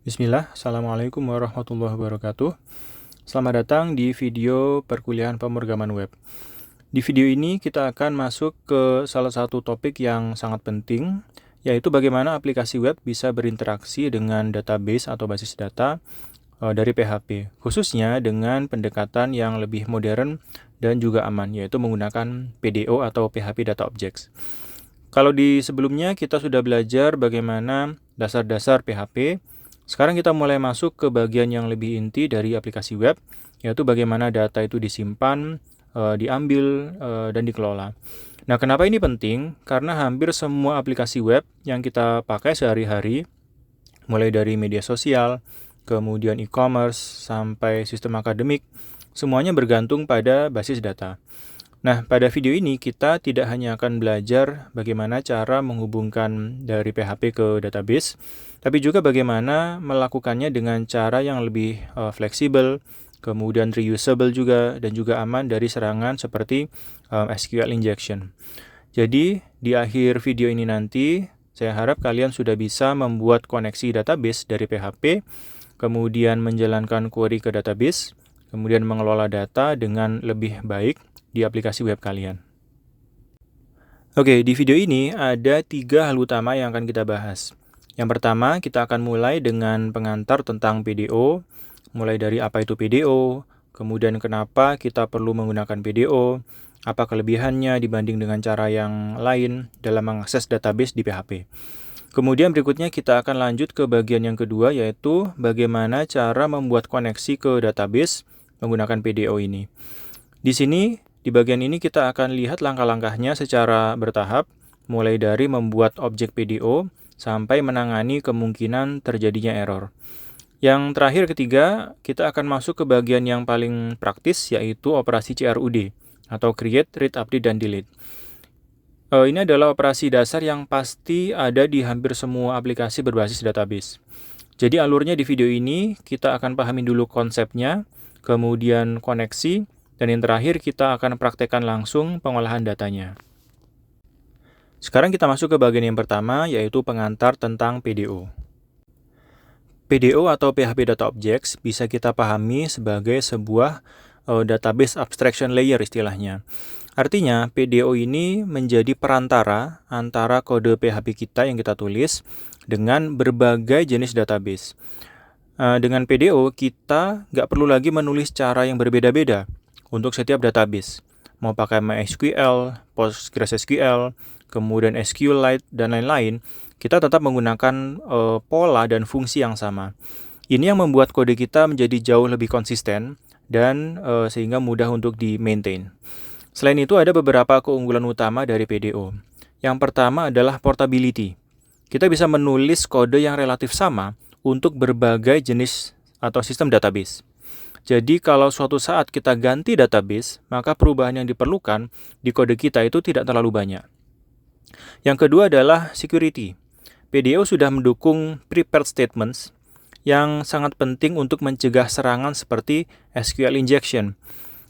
Bismillah, Assalamualaikum warahmatullahi wabarakatuh. Selamat datang di video perkuliahan pemrograman web. Di video ini kita akan masuk ke salah satu topik yang sangat penting, yaitu bagaimana aplikasi web bisa berinteraksi dengan database atau basis data dari PHP, khususnya dengan pendekatan yang lebih modern dan juga aman, yaitu menggunakan PDO atau PHP Data Objects. Kalau di sebelumnya kita sudah belajar bagaimana dasar-dasar PHP. Sekarang kita mulai masuk ke bagian yang lebih inti dari aplikasi web, yaitu bagaimana data itu disimpan, diambil, dan dikelola. Nah, kenapa ini penting? Karena hampir semua aplikasi web yang kita pakai sehari-hari, mulai dari media sosial, kemudian e-commerce, sampai sistem akademik, semuanya bergantung pada basis data. Nah, pada video ini kita tidak hanya akan belajar bagaimana cara menghubungkan dari PHP ke database, tapi juga bagaimana melakukannya dengan cara yang lebih fleksibel, kemudian reusable juga, dan juga aman dari serangan seperti SQL injection. Jadi, di akhir video ini nanti, saya harap kalian sudah bisa membuat koneksi database dari PHP, kemudian menjalankan query ke database, kemudian mengelola data dengan lebih baik di aplikasi web kalian. Oke, di video ini ada 3 hal utama yang akan kita bahas. Yang pertama, kita akan mulai dengan pengantar tentang PDO, mulai dari apa itu PDO, kemudian kenapa kita perlu menggunakan PDO, apa kelebihannya dibanding dengan cara yang lain dalam mengakses database di PHP. Kemudian berikutnya kita akan lanjut ke bagian yang kedua, yaitu bagaimana cara membuat koneksi ke database menggunakan PDO ini. Di sini, di bagian ini kita akan lihat langkah-langkahnya secara bertahap, mulai dari membuat objek PDO sampai menangani kemungkinan terjadinya error. Yang terakhir ketiga, kita akan masuk ke bagian yang paling praktis, yaitu operasi CRUD, atau Create, Read, Update, dan Delete. Ini adalah operasi dasar yang pasti ada di hampir semua aplikasi berbasis database. Jadi alurnya di video ini, kita akan pahami dulu konsepnya, kemudian koneksi, dan yang terakhir kita akan praktekkan langsung pengolahan datanya. Sekarang kita masuk ke bagian yang pertama, yaitu pengantar tentang PDO. PDO atau PHP Data Objects bisa kita pahami sebagai sebuah database abstraction layer istilahnya. Artinya, PDO ini menjadi perantara antara kode PHP kita yang kita tulis dengan berbagai jenis database. Dengan PDO, kita nggak perlu lagi menulis cara yang berbeda-beda untuk setiap database. Mau pakai MySQL, PostgreSQL, kemudian SQLite, dan lain-lain, kita tetap menggunakan pola dan fungsi yang sama. Ini yang membuat kode kita menjadi jauh lebih konsisten dan sehingga mudah untuk di-maintain. Selain itu, ada beberapa keunggulan utama dari PDO. Yang pertama adalah portability. Kita bisa menulis kode yang relatif sama untuk berbagai jenis atau sistem database. Jadi kalau suatu saat kita ganti database, maka perubahan yang diperlukan di kode kita itu tidak terlalu banyak. Yang kedua adalah security. PDO sudah mendukung prepared statements yang sangat penting untuk mencegah serangan seperti SQL injection.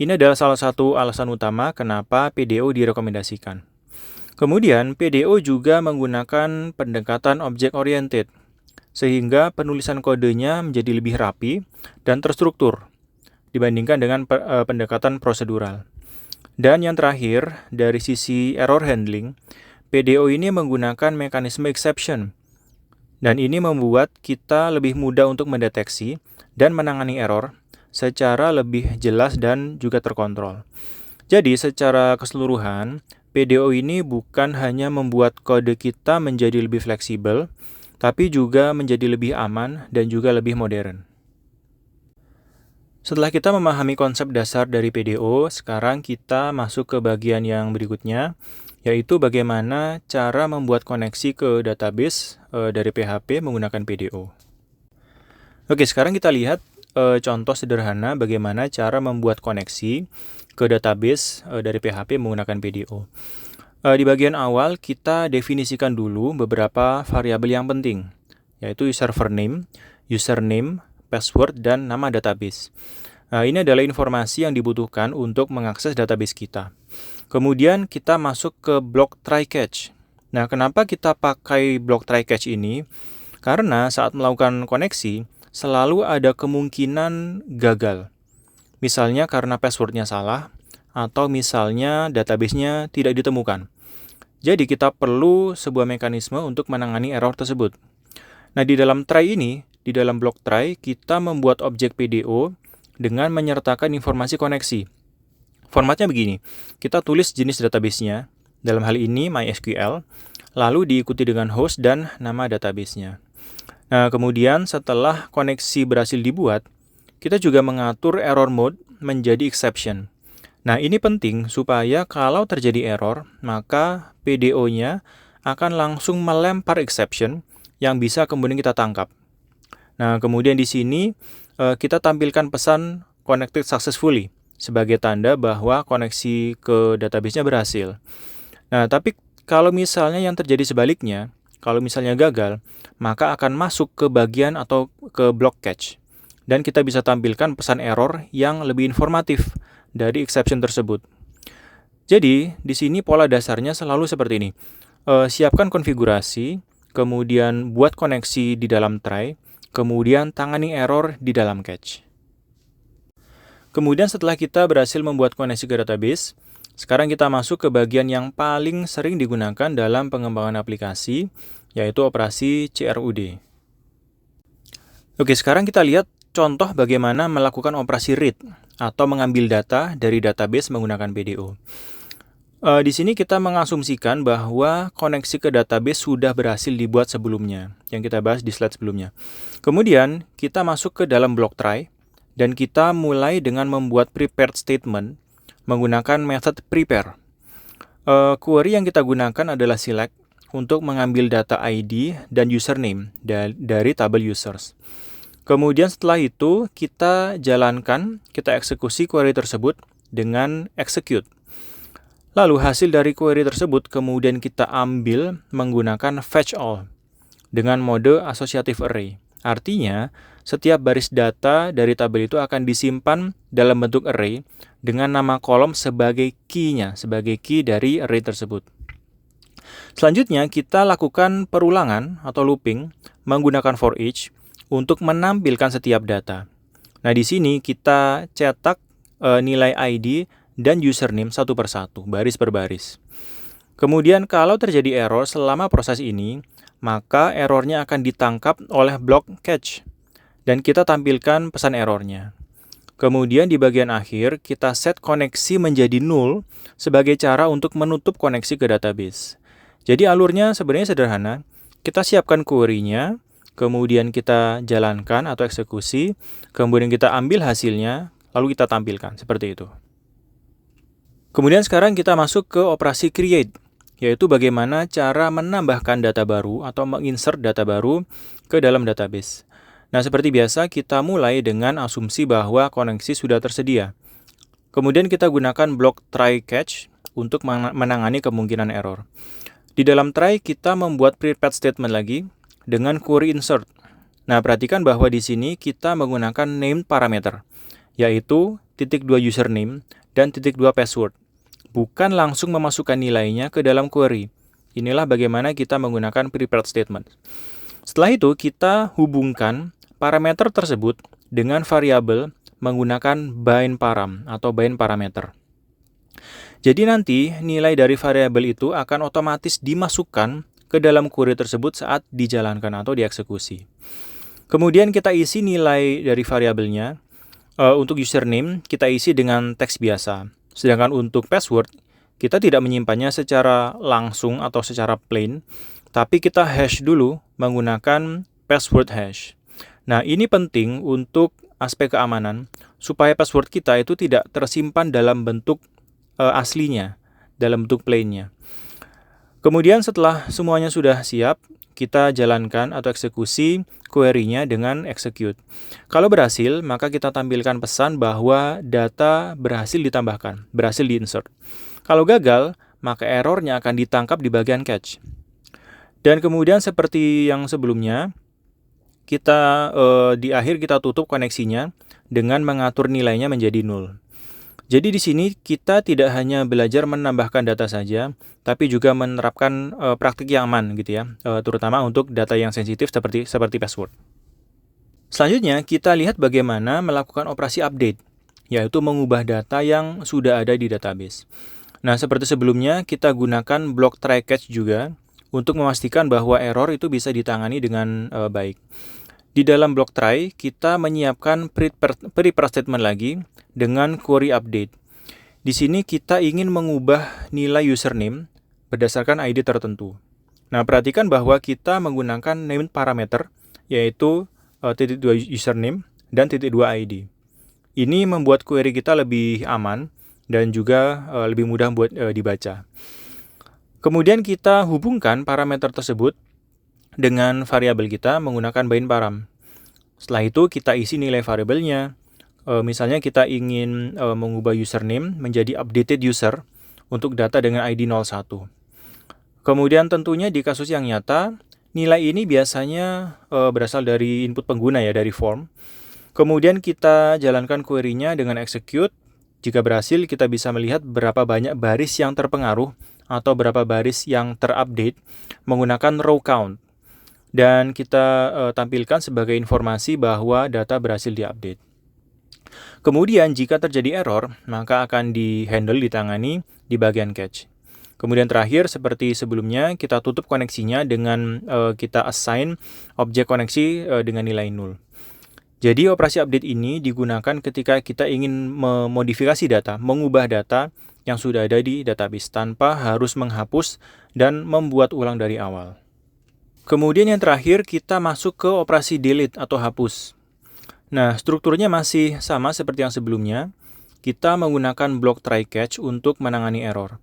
Ini adalah salah satu alasan utama kenapa PDO direkomendasikan. Kemudian, PDO juga menggunakan pendekatan object-oriented, sehingga penulisan kodenya menjadi lebih rapi dan terstruktur dibandingkan dengan pendekatan prosedural. Dan yang terakhir, dari sisi error handling, PDO ini menggunakan mekanisme exception. Dan ini membuat kita lebih mudah untuk mendeteksi dan menangani error secara lebih jelas dan juga terkontrol. Jadi, secara keseluruhan, PDO ini bukan hanya membuat kode kita menjadi lebih fleksibel, tapi juga menjadi lebih aman dan juga lebih modern. Setelah kita memahami konsep dasar dari PDO, sekarang kita masuk ke bagian yang berikutnya, yaitu bagaimana cara membuat koneksi ke database dari PHP menggunakan PDO. Oke, sekarang kita lihat contoh sederhana bagaimana cara membuat koneksi ke database dari PHP menggunakan PDO. Di bagian awal, kita definisikan dulu beberapa variabel yang penting, yaitu server name, username, password, dan nama database. Ini adalah informasi yang dibutuhkan untuk mengakses database kita. Kemudian kita masuk ke blok try catch. Nah, kenapa kita pakai blok try catch ini? Karena saat melakukan koneksi, selalu ada kemungkinan gagal. Misalnya karena passwordnya salah, atau misalnya database-nya tidak ditemukan. Jadi kita perlu sebuah mekanisme untuk menangani error tersebut. Nah, di dalam try ini, di dalam blok try, kita membuat objek PDO dengan menyertakan informasi koneksi. Formatnya begini, kita tulis jenis database-nya, dalam hal ini MySQL, lalu diikuti dengan host dan nama database-nya. Nah, kemudian setelah koneksi berhasil dibuat, kita juga mengatur error mode menjadi exception. Nah, ini penting supaya kalau terjadi error, maka PDO-nya akan langsung melempar exception yang bisa kemudian kita tangkap. Nah, kemudian di sini kita tampilkan pesan connected successfully sebagai tanda bahwa koneksi ke database-nya berhasil. Nah, tapi kalau misalnya yang terjadi sebaliknya, kalau misalnya gagal, maka akan masuk ke bagian atau ke block catch. Dan kita bisa tampilkan pesan error yang lebih informatif dari exception tersebut. Jadi, di sini pola dasarnya selalu seperti ini. Siapkan konfigurasi, kemudian buat koneksi di dalam try, kemudian tangani error di dalam catch. Kemudian setelah kita berhasil membuat koneksi ke database, sekarang kita masuk ke bagian yang paling sering digunakan dalam pengembangan aplikasi, yaitu operasi CRUD. Oke, sekarang kita lihat contoh bagaimana melakukan operasi read atau mengambil data dari database menggunakan PDO. Di sini kita mengasumsikan bahwa koneksi ke database sudah berhasil dibuat sebelumnya, yang kita bahas di slide sebelumnya. Kemudian kita masuk ke dalam blok try, dan kita mulai dengan membuat prepared statement menggunakan method prepare. Query yang kita gunakan adalah select untuk mengambil data ID dan username dari tabel users. Kemudian setelah itu kita jalankan, kita eksekusi query tersebut dengan execute. Lalu hasil dari query tersebut kemudian kita ambil menggunakan fetch all dengan mode associative array. Artinya, setiap baris data dari tabel itu akan disimpan dalam bentuk array dengan nama kolom sebagai key-nya, sebagai key dari array tersebut. Selanjutnya, kita lakukan perulangan atau looping menggunakan for each untuk menampilkan setiap data. Nah, di sini kita cetak nilai ID dan username satu persatu, baris per baris. Kemudian, kalau terjadi error selama proses ini, maka errornya akan ditangkap oleh block catch, dan kita tampilkan pesan errornya. Kemudian di bagian akhir, kita set koneksi menjadi null sebagai cara untuk menutup koneksi ke database. Jadi alurnya sebenarnya sederhana. Kita siapkan query-nya, kemudian kita jalankan atau eksekusi, kemudian kita ambil hasilnya, lalu kita tampilkan, seperti itu. Kemudian sekarang kita masuk ke operasi create, yaitu bagaimana cara menambahkan data baru atau menginsert data baru ke dalam database. Nah, seperti biasa, kita mulai dengan asumsi bahwa koneksi sudah tersedia. Kemudian kita gunakan blok try catch untuk menangani kemungkinan error. Di dalam try, kita membuat prepared statement lagi dengan query insert. Nah, perhatikan bahwa di sini kita menggunakan named parameter, yaitu .2 username dan .2 password. Bukan langsung memasukkan nilainya ke dalam query. Inilah bagaimana kita menggunakan prepared statement. Setelah itu, kita hubungkan parameter tersebut dengan variabel menggunakan bind param atau bind parameter. Jadi nanti nilai dari variabel itu akan otomatis dimasukkan ke dalam query tersebut saat dijalankan atau dieksekusi. Kemudian kita isi nilai dari variabelnya. Untuk username kita isi dengan teks biasa. Sedangkan untuk password kita tidak menyimpannya secara langsung atau secara plain, tapi kita hash dulu menggunakan password hash. Nah, ini penting untuk aspek keamanan supaya password kita itu tidak tersimpan dalam bentuk aslinya, dalam bentuk plain-nya. Kemudian setelah semuanya sudah siap, kita jalankan atau eksekusi query-nya dengan execute. Kalau berhasil, maka kita tampilkan pesan bahwa data berhasil ditambahkan, berhasil diinsert. Kalau gagal, maka errornya akan ditangkap di bagian catch. Dan kemudian seperti yang sebelumnya, kita di akhir kita tutup koneksinya dengan mengatur nilainya menjadi null. Jadi di sini kita tidak hanya belajar menambahkan data saja, tapi juga menerapkan praktik yang aman gitu ya, terutama untuk data yang sensitif seperti password. Selanjutnya kita lihat bagaimana melakukan operasi update, yaitu mengubah data yang sudah ada di database. Nah, seperti sebelumnya kita gunakan block try catch juga untuk memastikan bahwa error itu bisa ditangani dengan baik. Di dalam block try, kita menyiapkan prepare statement lagi dengan query update. Di sini kita ingin mengubah nilai username berdasarkan ID tertentu. Nah, perhatikan bahwa kita menggunakan named parameter, yaitu titik 2 username dan titik 2 ID. Ini membuat query kita lebih aman dan juga lebih mudah buat dibaca. Kemudian kita hubungkan parameter tersebut dengan variabel kita menggunakan bind param. Setelah itu kita isi nilai variabelnya. Misalnya kita ingin mengubah username menjadi updated user untuk data dengan ID 01. Kemudian tentunya di kasus yang nyata, nilai ini biasanya berasal dari input pengguna ya, dari form. Kemudian kita jalankan query-nya dengan execute. Jika berhasil, kita bisa melihat berapa banyak baris yang terpengaruh atau berapa baris yang terupdate menggunakan row count. Dan kita tampilkan sebagai informasi bahwa data berhasil diupdate. Kemudian jika terjadi error, maka akan ditangani di bagian catch. Kemudian terakhir, seperti sebelumnya, kita tutup koneksinya dengan kita assign objek koneksi dengan nilai 0. Jadi operasi update ini digunakan ketika kita ingin memodifikasi data, mengubah data yang sudah ada di database tanpa harus menghapus dan membuat ulang dari awal. Kemudian yang terakhir kita masuk ke operasi delete atau hapus. Nah, strukturnya masih sama seperti yang sebelumnya. Kita menggunakan block try catch untuk menangani error.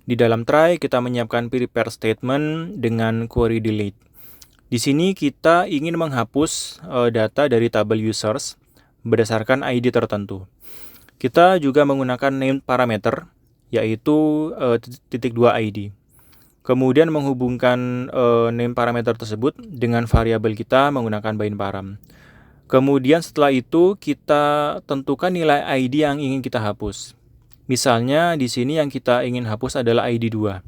Di dalam try kita menyiapkan prepare statement dengan query delete. Di sini kita ingin menghapus data dari tabel users berdasarkan ID tertentu. Kita juga menggunakan named parameter, yaitu titik 2 ID. Kemudian menghubungkan name parameter tersebut dengan variabel kita menggunakan bind param. Kemudian setelah itu kita tentukan nilai ID yang ingin kita hapus. Misalnya di sini yang kita ingin hapus adalah ID 2.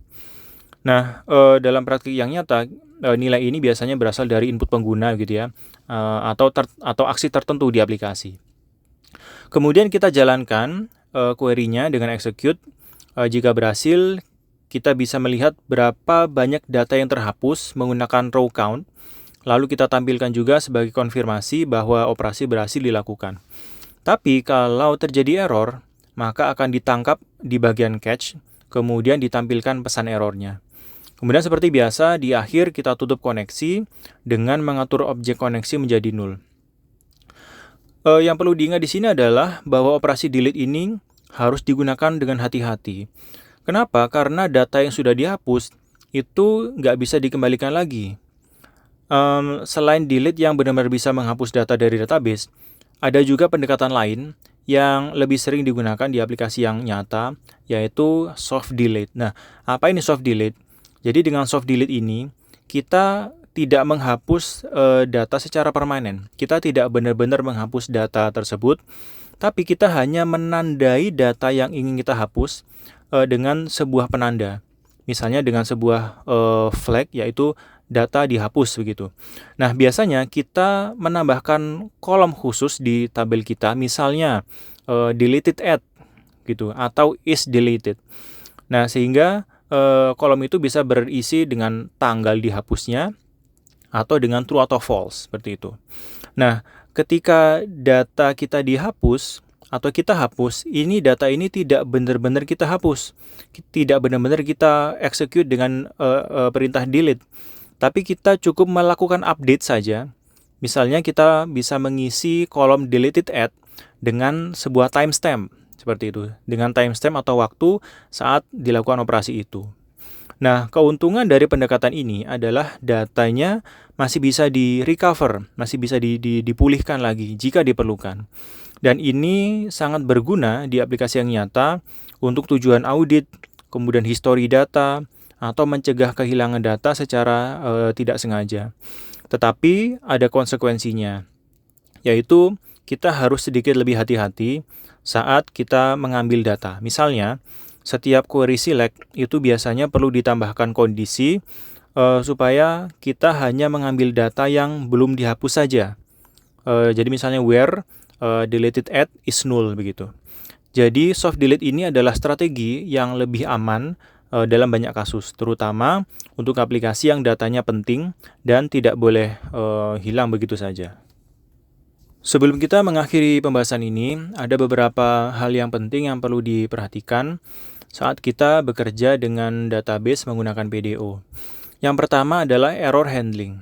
Nah, dalam praktik yang nyata, nilai ini biasanya berasal dari input pengguna gitu ya, atau aksi tertentu di aplikasi. Kemudian kita jalankan query-nya dengan execute. Jika berhasil, kita bisa melihat berapa banyak data yang terhapus menggunakan row count. Lalu kita tampilkan juga sebagai konfirmasi bahwa operasi berhasil dilakukan. Tapi kalau terjadi error, maka akan ditangkap di bagian catch, kemudian ditampilkan pesan errornya. Kemudian seperti biasa, di akhir kita tutup koneksi dengan mengatur objek koneksi menjadi 0. Yang perlu diingat di sini adalah bahwa operasi delete ini harus digunakan dengan hati-hati. Kenapa? Karena data yang sudah dihapus itu nggak bisa dikembalikan lagi. Selain delete yang benar-benar bisa menghapus data dari database, ada juga pendekatan lain yang lebih sering digunakan di aplikasi yang nyata, yaitu soft delete. Nah, apa ini soft delete? Jadi dengan soft delete ini, kita tidak menghapus data secara permanen. Kita tidak benar-benar menghapus data tersebut, tapi kita hanya menandai data yang ingin kita hapus dengan sebuah penanda. Misalnya dengan sebuah flag, yaitu data dihapus begitu. Nah, biasanya kita menambahkan kolom khusus di tabel kita, misalnya deleted at gitu atau is deleted. Nah, sehingga kolom itu bisa berisi dengan tanggal dihapusnya atau dengan true atau false seperti itu. Nah, ketika data kita dihapus atau kita hapus, ini data ini tidak benar-benar kita hapus. Tidak benar-benar kita execute dengan perintah delete. Tapi kita cukup melakukan update saja. Misalnya kita bisa mengisi kolom deleted at dengan sebuah timestamp seperti itu, dengan timestamp atau waktu saat dilakukan operasi itu. Nah, keuntungan dari pendekatan ini adalah datanya masih bisa di-recover, masih bisa dipulihkan lagi jika diperlukan. Dan ini sangat berguna di aplikasi yang nyata untuk tujuan audit, kemudian history data, atau mencegah kehilangan data secara tidak sengaja. Tetapi ada konsekuensinya, yaitu kita harus sedikit lebih hati-hati saat kita mengambil data. Misalnya, setiap query select itu biasanya perlu ditambahkan kondisi supaya kita hanya mengambil data yang belum dihapus saja. Jadi misalnya where deleted at is null begitu. Jadi soft delete ini adalah strategi yang lebih aman dalam banyak kasus, terutama untuk aplikasi yang datanya penting dan tidak boleh hilang begitu saja. Sebelum kita mengakhiri pembahasan ini, ada beberapa hal yang penting yang perlu diperhatikan saat kita bekerja dengan database menggunakan PDO. Yang pertama adalah error handling.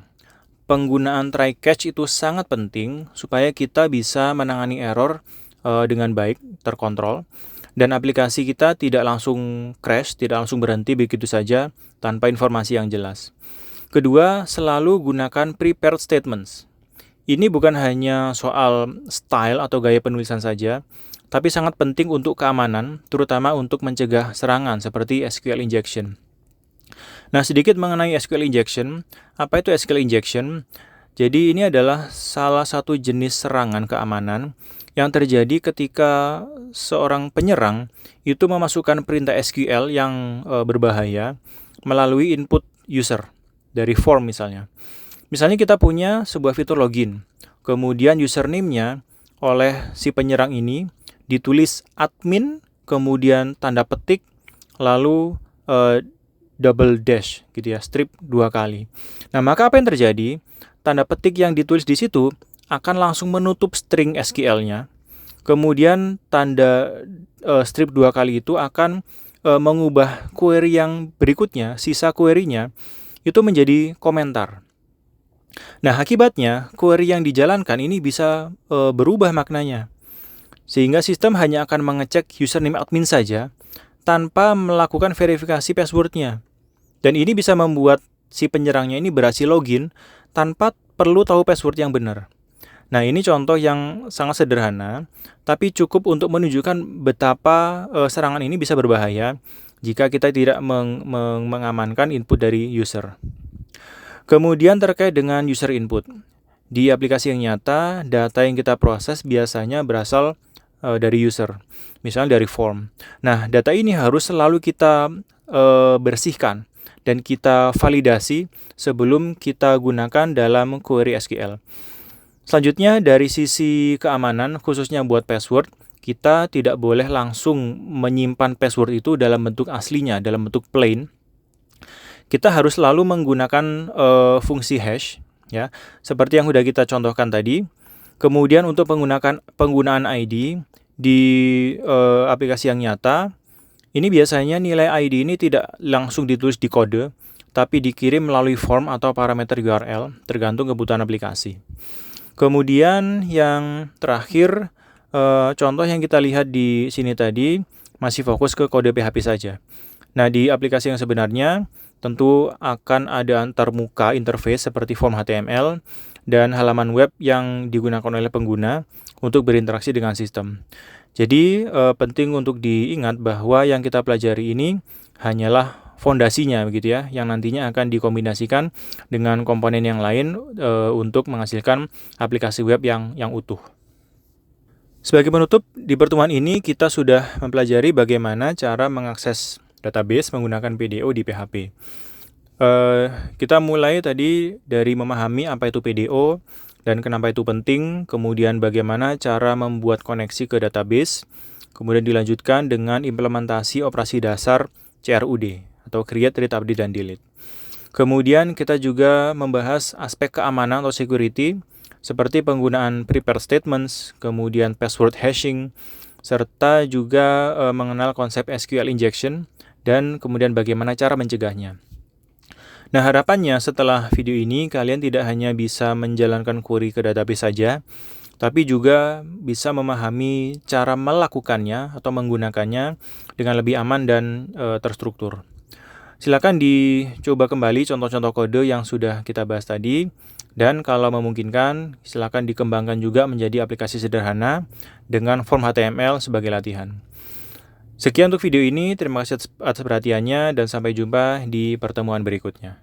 Penggunaan try catch itu sangat penting supaya kita bisa menangani error dengan baik, terkontrol, dan aplikasi kita tidak langsung crash, tidak langsung berhenti begitu saja tanpa informasi yang jelas. Kedua, selalu gunakan prepared statements. Ini bukan hanya soal style atau gaya penulisan saja, tapi sangat penting untuk keamanan, terutama untuk mencegah serangan seperti SQL injection. Nah, sedikit mengenai SQL injection. Apa itu SQL injection? Jadi ini adalah salah satu jenis serangan keamanan yang terjadi ketika seorang penyerang itu memasukkan perintah SQL yang berbahaya melalui input user dari form misalnya. Misalnya kita punya sebuah fitur login, kemudian username-nya oleh si penyerang ini ditulis admin, kemudian tanda petik, lalu double dash gitu ya, strip 2 kali. Nah, maka apa yang terjadi? Tanda petik yang ditulis di situ akan langsung menutup string SQL-nya. Kemudian tanda strip 2 kali itu akan mengubah query yang berikutnya, sisa query-nya itu menjadi komentar. Nah, akibatnya query yang dijalankan ini bisa berubah maknanya. Sehingga sistem hanya akan mengecek username admin saja tanpa melakukan verifikasi password-nya. Dan ini bisa membuat si penyerangnya ini berhasil login tanpa perlu tahu password yang benar. Nah, ini contoh yang sangat sederhana, tapi cukup untuk menunjukkan betapa serangan ini bisa berbahaya jika kita tidak mengamankan input dari user. Kemudian terkait dengan user input. Di aplikasi yang nyata, data yang kita proses biasanya berasal dari user, misalnya dari form. Nah, data ini harus selalu kita bersihkan dan kita validasi sebelum kita gunakan dalam query SQL. Selanjutnya, dari sisi keamanan, khususnya buat password, kita tidak boleh langsung menyimpan password itu dalam bentuk aslinya, dalam bentuk plain. Kita harus selalu menggunakan fungsi hash, ya, seperti yang sudah kita contohkan tadi. Kemudian untuk penggunaan ID di aplikasi yang nyata, ini biasanya nilai ID ini tidak langsung ditulis di kode, tapi dikirim melalui form atau parameter URL, tergantung kebutuhan aplikasi. Kemudian yang terakhir, contoh yang kita lihat di sini tadi masih fokus ke kode PHP saja. Nah, di aplikasi yang sebenarnya tentu akan ada antarmuka interface seperti form HTML dan halaman web yang digunakan oleh pengguna untuk berinteraksi dengan sistem. Jadi penting untuk diingat bahwa yang kita pelajari ini hanyalah fondasinya begitu ya, yang nantinya akan dikombinasikan dengan komponen yang lain untuk menghasilkan aplikasi web yang utuh. Sebagai penutup, di pertemuan ini kita sudah mempelajari bagaimana cara mengakses database menggunakan PDO di PHP. Kita mulai tadi dari memahami apa itu PDO dan kenapa itu penting, kemudian bagaimana cara membuat koneksi ke database, kemudian dilanjutkan dengan implementasi operasi dasar CRUD atau Create, Read, Update, dan Delete. Kemudian kita juga membahas aspek keamanan atau security, seperti penggunaan prepared statements, kemudian password hashing, serta juga mengenal konsep SQL injection, dan kemudian bagaimana cara mencegahnya. Nah, harapannya setelah video ini kalian tidak hanya bisa menjalankan query ke database saja, tapi juga bisa memahami cara melakukannya atau menggunakannya dengan lebih aman dan terstruktur. Silakan dicoba kembali contoh-contoh kode yang sudah kita bahas tadi, dan kalau memungkinkan silakan dikembangkan juga menjadi aplikasi sederhana dengan form HTML sebagai latihan. Sekian untuk video ini, terima kasih atas perhatiannya dan sampai jumpa di pertemuan berikutnya.